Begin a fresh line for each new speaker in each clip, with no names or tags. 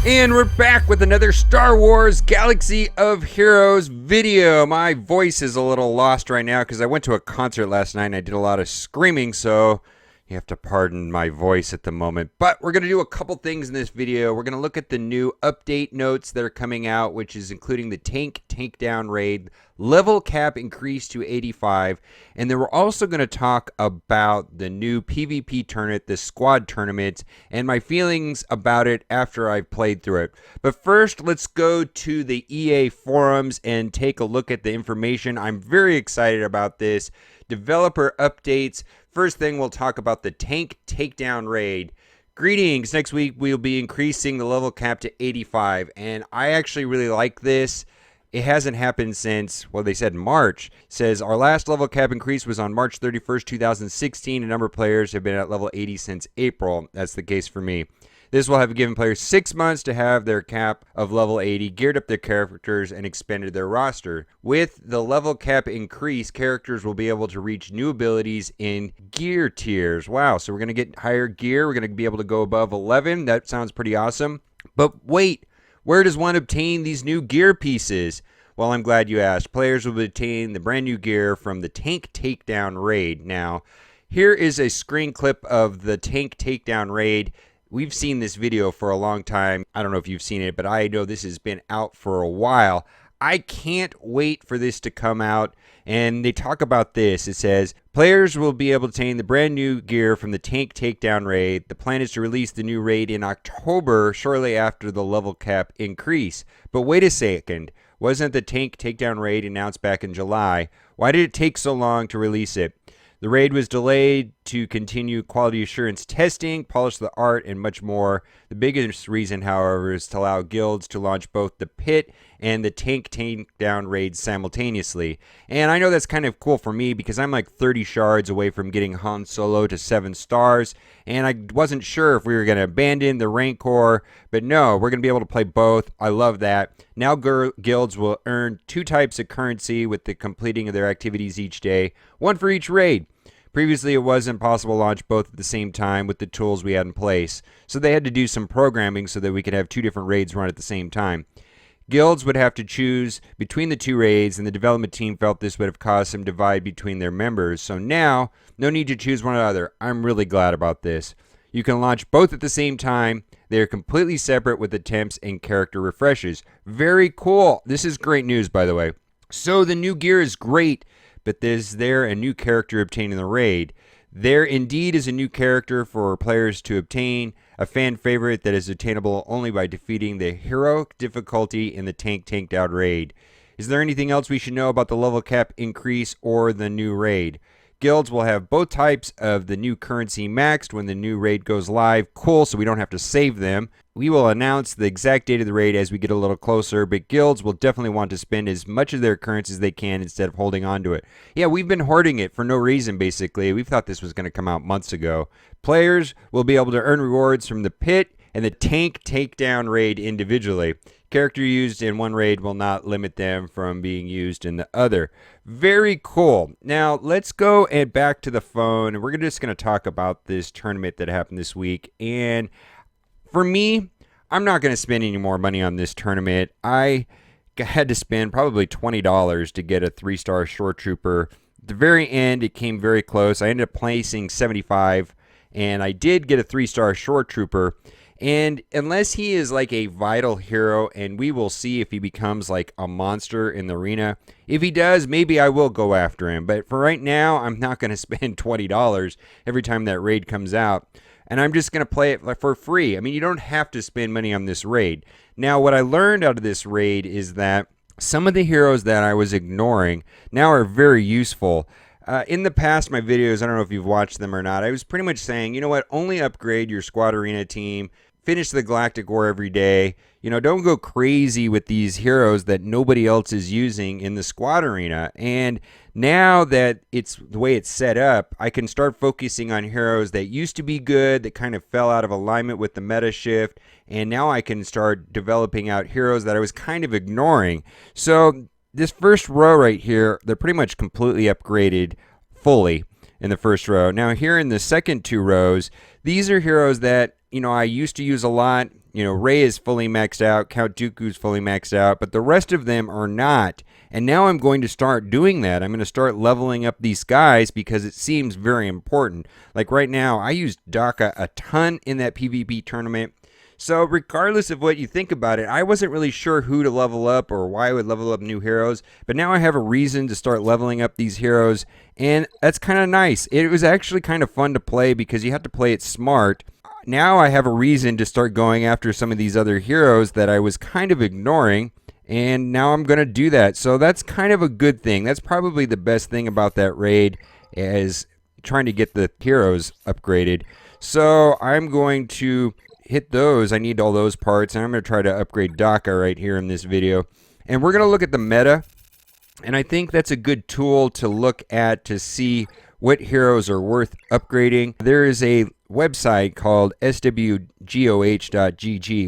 And we're back with another Star Wars Galaxy of Heroes video. My voice is a little lost right now because I went to a concert last night and I did a lot of screaming, so you have to pardon my voice at the moment. But we're going to do a couple things in this video. We're going to look at the new update notes that are coming out, which is including the tank takedown raid, level cap increase to 85, and then we're also going to talk about the new PvP tournament, the squad tournament, and my feelings about it after I've played through it. But first, let's go to the EA forums and take a look at the information. I'm very excited about this. Developer updates. First thing, we'll talk about the tank takedown raid. Greetings. Next week, we'll be increasing the level cap to 85, and I actually really like this. It hasn't happened since, well, they said March. It says, our last level cap increase was on March 31st, 2016. A number of players have been at level 80 since April. That's the case for me. This will have given players 6 months to have their cap of level 80, geared up their characters, and expanded their roster. With the level cap increase, characters will be able to reach new abilities in gear tiers. Wow, so we're going to get higher gear. We're going to be able to go above 11. That sounds pretty awesome. But wait, where does one obtain these new gear pieces? Well, I'm glad you asked. Players will obtain the brand new gear from the tank takedown raid. Now, here is a screen clip of the tank takedown raid. We've seen this video for a long time. I don't know if you've seen it, but I know this has been out for a while. I can't wait for this to come out. And they talk about this. It says, players will be able to obtain the brand new gear from the tank takedown raid. The plan is to release the new raid in October, shortly after the level cap increase. But wait a second. Wasn't the tank takedown raid announced back in July? Why did it take so long to release it? The raid was delayed to continue quality assurance testing, polish the art, and much more. The biggest reason, however, is to allow guilds to launch both the pit and the tank takedown raid simultaneously. And I know that's kind of cool for me because I'm like 30 shards away from getting Han Solo to 7 stars, and I wasn't sure if we were going to abandon the Rancor, but no, we're going to be able to play both. I love that. Now guilds will earn 2 types of currency with the completing of their activities each day, 1 for each raid. Previously, it wasn't possible to launch both at the same time with the tools we had in place, so they had to do some programming so that we could have 2 different raids run at the same time. Guilds would have to choose between the 2 raids, and the development team felt this would have caused some divide between their members. So now, no need to choose one or the other. I'm really glad about this. You can launch both at the same time. They are completely separate with attempts and character refreshes. Very cool. This is great news, by the way. So the new gear is great, but is there a new character obtained in the raid? There indeed is a new character for players to obtain, a fan favorite that is attainable only by defeating the heroic difficulty in the tank takedown raid. Is there anything else we should know about the level cap increase or the new raid? Guilds will have both types of the new currency maxed when the new raid goes live. Cool, so we don't have to save them. We will announce the exact date of the raid as we get a little closer, but guilds will definitely want to spend as much of their currency as they can instead of holding on to it. Yeah, we've been hoarding it for no reason, basically. We thought this was going to come out months ago. Players will be able to earn rewards from the pit and the tank takedown raid individually. Character used in one raid will not limit them from being used in the other. Very cool. Now, let's go and back to the phone, and we're just going to talk about this tournament that happened this week. And for me, I'm not going to spend any more money on this tournament. I had to spend probably $20 to get a 3-star shore trooper. At the very end, it came very close. I ended up placing 75, and I did get a 3-star shore trooper. And unless he is like a vital hero, and we will see if he becomes like a monster in the arena. If he does, maybe I will go after him. But for right now, I'm not going to spend $20 every time that raid comes out. And I'm just going to play it for free. I mean, you don't have to spend money on this raid. Now, what I learned out of this raid is that some of the heroes that I was ignoring now are very useful. In the past, my videos, I don't know if you've watched them or not, I was pretty much saying, you know what, only upgrade your squad arena team, finish the Galactic War every day. You know, don't go crazy with these heroes that nobody else is using in the squad arena. And now that it's the way it's set up, I can start focusing on heroes that used to be good, that kind of fell out of alignment with the meta shift. And now I can start developing out heroes that I was kind of ignoring. So this first row right here, they're pretty much completely upgraded fully in the first row. Now here in the second 2 rows, these are heroes that, you know, I used to use a lot. Rey is fully maxed out, Count Dooku's fully maxed out, but the rest of them are not. And now I'm going to start doing that. I'm going to start leveling up these guys because it seems very important. Like right now, I used Daka a ton in that PvP tournament. So regardless of what you think about it, I wasn't really sure who to level up or why I would level up new heroes. But now I have a reason to start leveling up these heroes. And that's kind of nice. It was actually kind of fun to play because you have to play it smart. Now I have a reason to start going after some of these other heroes that I was kind of ignoring. And now I'm going to do that. So that's kind of a good thing. That's probably the best thing about that raid, is trying to get the heroes upgraded. So I'm going to hit those. I need all those parts. And I'm going to try to upgrade Daka right here in this video. And we're going to look at the meta. And I think that's a good tool to look at to see what heroes are worth upgrading. There is a website called SWGOH.gg,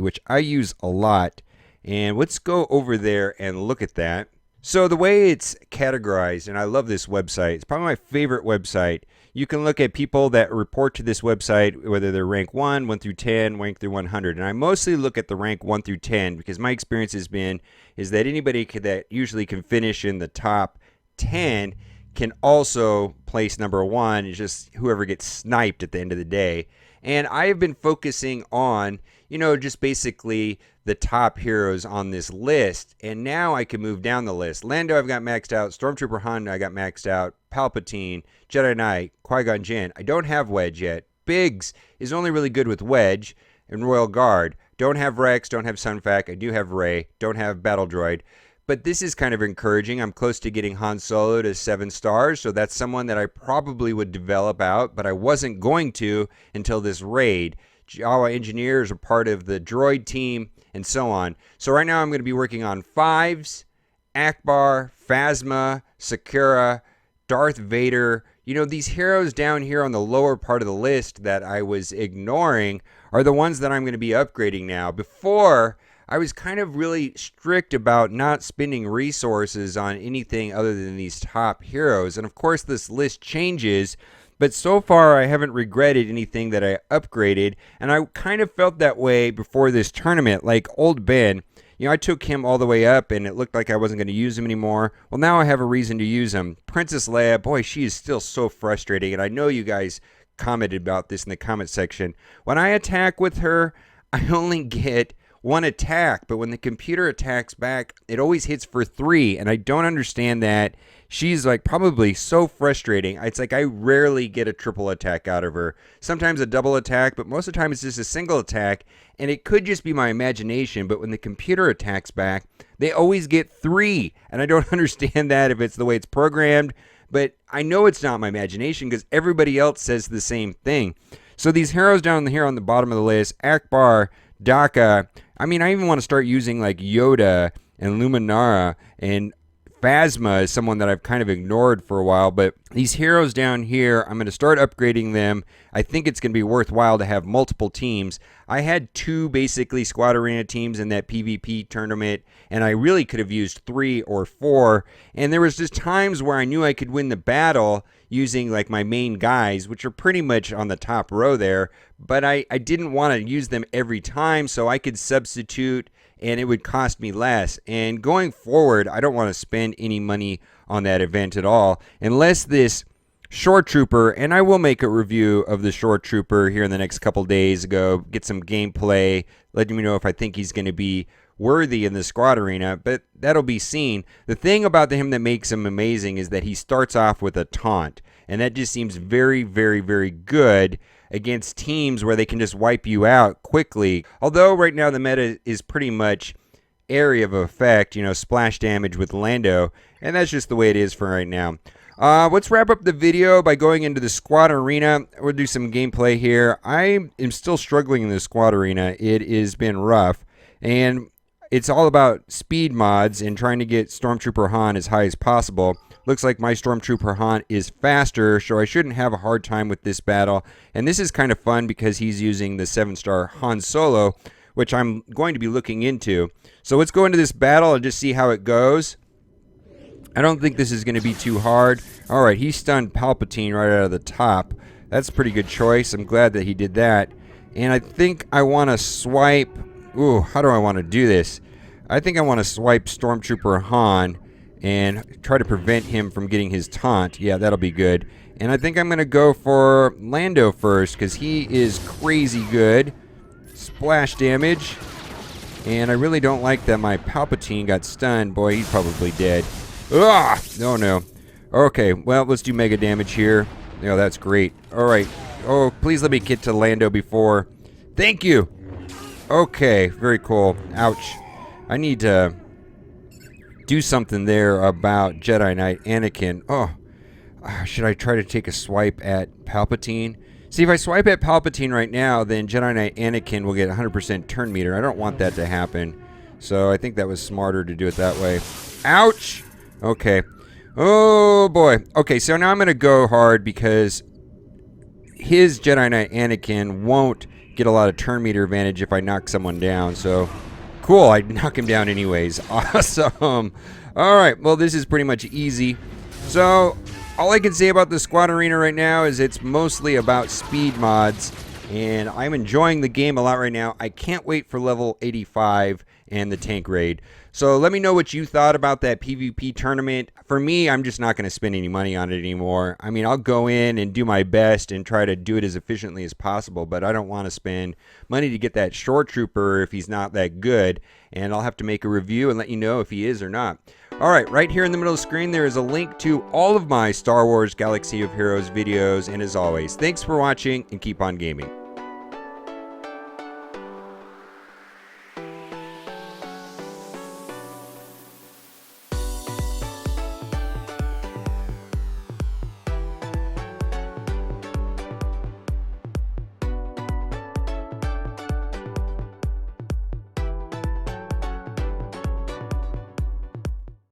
which I use a lot. And let's go over there and look at that. So the way it's categorized, and I love this website, it's probably my favorite website. You can look at people that report to this website, whether they're rank 1, 1 through 10, rank through 100. And I mostly look at the rank 1 through 10 because my experience has been is that anybody that usually can finish in the top 10 can also place number 1. It's just whoever gets sniped at the end of the day. And I have been focusing on, just basically the top heroes on this list. And now I can move down the list. Lando I've got maxed out. Stormtrooper Han I got maxed out. Palpatine, Jedi Knight, Qui-Gon Jinn. I don't have Wedge yet. Biggs is only really good with Wedge and Royal Guard. Don't have Rex, don't have Sunfac. I do have Rey. Don't have Battle Droid. But this is kind of encouraging. I'm close to getting Han Solo to 7 stars, so that's someone that I probably would develop out, but I wasn't going to until this raid. Jawa engineers are part of the droid team, and so on. So right now I'm going to be working on 5s, Akbar, Phasma, Sakura, Darth Vader. These heroes down here on the lower part of the list that I was ignoring are the ones that I'm going to be upgrading now. Before, I was kind of really strict about not spending resources on anything other than these top heroes. And of course, this list changes, but so far I haven't regretted anything that I upgraded. And I kind of felt that way before this tournament. Like Old Ben, I took him all the way up and it looked like I wasn't going to use him anymore. Well, now I have a reason to use him. Princess Leia, boy, she is still so frustrating. And I know you guys commented about this in the comment section. When I attack with her, I only get 1 attack, but when the computer attacks back, it always hits for 3, and I don't understand that. She's like probably so frustrating. It's like I rarely get a triple attack out of her. Sometimes a double attack, but most of the time it's just a single attack, and it could just be my imagination, but when the computer attacks back, they always get 3, and I don't understand that if it's the way it's programmed, but I know it's not my imagination because everybody else says the same thing. So these heroes down here on the bottom of the list, Akbar, Daka, I even want to start using like Yoda and Luminara, and Phasma is someone that I've kind of ignored for a while, but these heroes down here, I'm going to start upgrading them. I think it's going to be worthwhile to have multiple teams. I had 2 basically Squad Arena teams in that PvP tournament, and I really could have used 3 or 4, and there was just times where I knew I could win the battle using like my main guys, which are pretty much on the top row there, but I didn't want to use them every time, so I could substitute and it would cost me less. And going forward, I don't want to spend any money on that event at all unless this Shore Trooper, and I will make a review of the Shore Trooper here in the next couple days, get some gameplay, let me know if I think he's going to be worthy in the Squad Arena, but that'll be seen. The thing about him that makes him amazing is that he starts off with a taunt, and that just seems very, very, very good against teams where they can just wipe you out quickly. Although right now the meta is pretty much area of effect, splash damage with Lando, and that's just the way it is for right now. Let's wrap up the video by going into the Squad Arena. We'll do some gameplay here. I am still struggling in the Squad Arena. It has been rough, and it's all about speed mods and trying to get Stormtrooper Han as high as possible. Looks like my Stormtrooper Han is faster, so I shouldn't have a hard time with this battle. And this is kind of fun because he's using the 7-star Han Solo, which I'm going to be looking into. So let's go into this battle and just see how it goes. I don't think this is going to be too hard. All right, he stunned Palpatine right out of the top. That's a pretty good choice. I'm glad that he did that. And I think I want to swipe Ooh, how do I want to do this? I think I want to swipe Stormtrooper Han and try to prevent him from getting his taunt. Yeah, that'll be good. And I think I'm going to go for Lando first because he is crazy good. Splash damage. And I really don't like that my Palpatine got stunned. Boy, he's probably dead. Ah! Oh, no. Okay, well, let's do mega damage here. Oh, that's great. All right. Oh, please let me get to Lando before. Thank you. Okay, very cool. Ouch. I need to do something there about Jedi Knight Anakin. Oh, should I try to take a swipe at Palpatine? See, if I swipe at Palpatine right now, then Jedi Knight Anakin will get 100% turn meter. I don't want that to happen. So I think that was smarter to do it that way. Ouch! Okay. Oh, boy. Okay, so now I'm going to go hard because his Jedi Knight Anakin won't get a lot of turn meter advantage if I knock someone down. So, cool. I knock him down anyways. Awesome. All right. Well, this is pretty much easy. So, all I can say about the Squad Arena right now is it's mostly about speed mods, and I'm enjoying the game a lot right now. I can't wait for level 85 and the tank raid. So let me know what you thought about that PvP tournament. For me, I'm just not going to spend any money on it anymore. I mean, I'll go in and do my best and try to do it as efficiently as possible, but I don't want to spend money to get that Shore Trooper if he's not that good, and I'll have to make a review and let you know if he is or not. All right, right here in the middle of the screen, there is a link to all of my Star Wars Galaxy of Heroes videos, and as always, thanks for watching and keep on gaming.